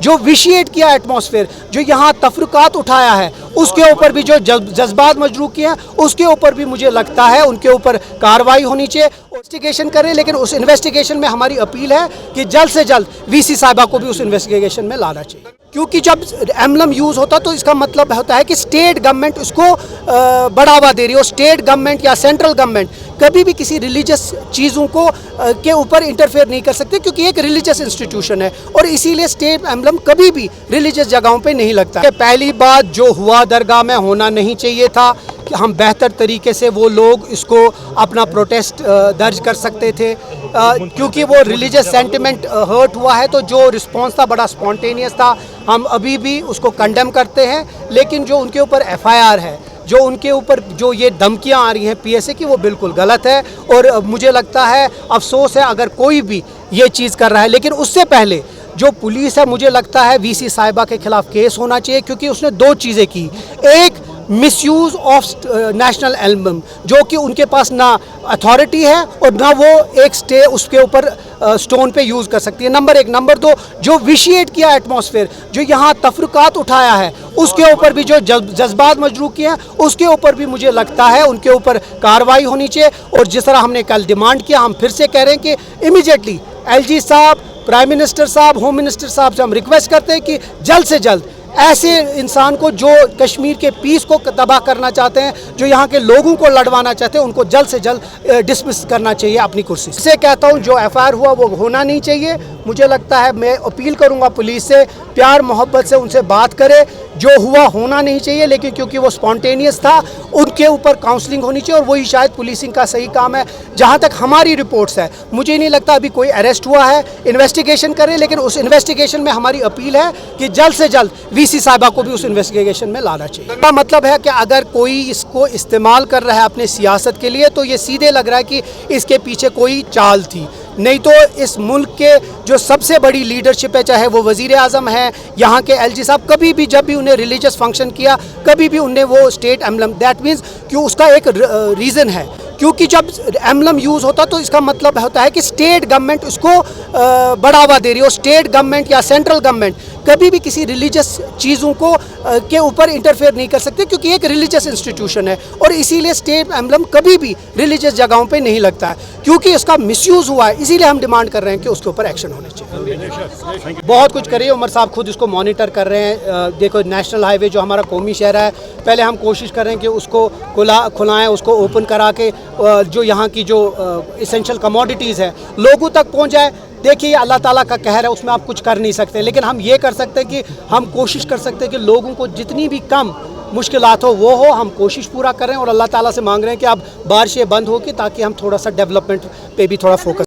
جو विशिएट किया एटमॉस्फेयर, जो यहाँ तफरुकात उठाया है, उसके ऊपर भी जो जज्बात मजरू किए हैं, उसके ऊपर भी मुझे लगता है उनके ऊपर कार्रवाई होनी चाहिए। इन्वेस्टिगेशन करें, लेकिन उस इन्वेस्टिगेशन में हमारी अपील है कि जल्द से जल्द वीसी साहिबा को भी उस इन्वेस्टिगेशन में लाना चाहिए, क्योंकि जब एम्बलम यूज़ होता तो इसका मतलब होता है कि स्टेट गवर्नमेंट उसको बढ़ावा दे रही हो। स्टेट गवर्नमेंट या सेंट्रल गवर्नमेंट कभी भी किसी रिलीजियस चीज़ों को के ऊपर इंटरफेयर नहीं कर सकते, क्योंकि एक रिलीजियस इंस्टीट्यूशन है और इसीलिए स्टेट एम्बलम कभी भी रिलीजियस जगहों पे नहीं लगता। पहली बात जो हुआ दरगाह में होना नहीं चाहिए था, कि हम बेहतर तरीके से वो लोग इसको अपना प्रोटेस्ट दर्ज कर सकते थे, क्योंकि वो रिलीजियस सेंटिमेंट हर्ट हुआ है, तो जो रिस्पॉन्स था बड़ा स्पॉन्टेनियस था। हम अभी भी उसको कंडेम करते हैं, लेकिन जो उनके ऊपर एफआईआर है, जो उनके ऊपर जो ये धमकियां आ रही हैं पीएसए की, वो बिल्कुल गलत है। और मुझे लगता है, अफसोस है अगर कोई भी ये चीज़ कर रहा है। लेकिन उससे पहले जो पुलिस है, मुझे लगता है वीसी साहिबा के खिलाफ केस होना चाहिए, क्योंकि उसने दो चीज़ें की। एक, मिसयूज़ ऑफ नेशनल एल्बम, जो कि उनके पास ना अथॉरिटी है और ना वो एक स्टे उसके ऊपर स्टोन पे यूज़ कर सकती है, नंबर एक। नंबर दो, जो विशिएट किया एटमॉस्फेयर, जो यहाँ तफरुकात उठाया है, उसके ऊपर भी जो जज्बात मजरू किए हैं, उसके ऊपर भी मुझे लगता है उनके ऊपर कार्रवाई होनी चाहिए। और जिस तरह हमने कल डिमांड किया, हम फिर से कह रहे हैं कि इमीडिएटली एलजी साहब, प्राइम मिनिस्टर साहब, होम मिनिस्टर साहब से हम रिक्वेस्ट करते हैं कि जल्द से जल्द ऐसे इंसान को जो कश्मीर के पीस को तबाह करना चाहते हैं, जो यहाँ के लोगों को लड़वाना चाहते हैं, उनको जल्द से जल्द डिसमिस करना चाहिए अपनी कुर्सी से। कहता हूँ जो एफआईआर हुआ वो होना नहीं चाहिए। मुझे लगता है, मैं अपील करूँगा पुलिस से, प्यार मोहब्बत से उनसे बात करे। जो हुआ होना नहीं चाहिए, लेकिन क्योंकि वो स्पॉन्टेनियस था, उनके ऊपर काउंसलिंग होनी चाहिए और वही शायद पुलिसिंग का सही काम है। जहाँ तक हमारी रिपोर्ट्स है, मुझे नहीं लगता अभी कोई अरेस्ट हुआ है। इन्वेस्टिगेशन करें, लेकिन उस इन्वेस्टिगेशन में हमारी अपील है कि जल्द से जल्द वीसी साहिबा को भी उस इन्वेस्टिगेशन में लाना चाहिए। इसका मतलब है कि अगर कोई इसको इस्तेमाल कर रहा है अपने सियासत के लिए, तो ये सीधे लग रहा है कि इसके पीछे कोई चाल थी। नहीं तो इस मुल्क के जो सबसे बड़ी लीडरशिप है, चाहे वो वज़ीर आज़म है, यहाँ के एलजी साहब, कभी भी जब भी उन्हें रिलीजियस फंक्शन किया, कभी भी उन्हें वो स्टेट एम्बलम, दैट मीन्स कि उसका एक रीज़न है, क्योंकि जब एम्बलम यूज़ होता तो इसका मतलब होता है कि स्टेट गवर्नमेंट उसको बढ़ावा दे रही हो। स्टेट गवर्नमेंट या सेंट्रल गवर्नमेंट कभी भी किसी रिलीजियस चीज़ों को के ऊपर इंटरफेयर नहीं कर सकते, क्योंकि एक रिलीजियस इंस्टीट्यूशन है और इसीलिए स्टेट एम्बलम कभी भी रिलीजियस जगहों पे नहीं लगता है, क्योंकि इसका मिसयूज़ हुआ है। इसीलिए हम डिमांड कर रहे हैं कि उसके ऊपर एक्शन होने चाहिए। बहुत कुछ करिए, उमर साहब खुद इसको मॉनिटर कर रहे हैं। देखो, नेशनल हाईवे जो हमारा कौमी शहर है, पहले हम कोशिश कर रहे हैं कि उसको खुलाएँ, उसको ओपन करा के जो यहाँ की जो इसेंशियल कमोडिटीज़ है लोगों तक पहुँच जाए। देखिए, अल्लाह ताला का कहर है, उसमें आप कुछ कर नहीं सकते, लेकिन हम ये कर सकते हैं कि हम कोशिश कर सकते हैं कि लोगों को जितनी भी कम मुश्किलात हो वो हो, हम कोशिश पूरा करें और अल्लाह ताला से मांग रहे हैं कि अब बारिशें बंद हो, कि ताकि हम थोड़ा सा डेवलपमेंट पे भी थोड़ा फोकस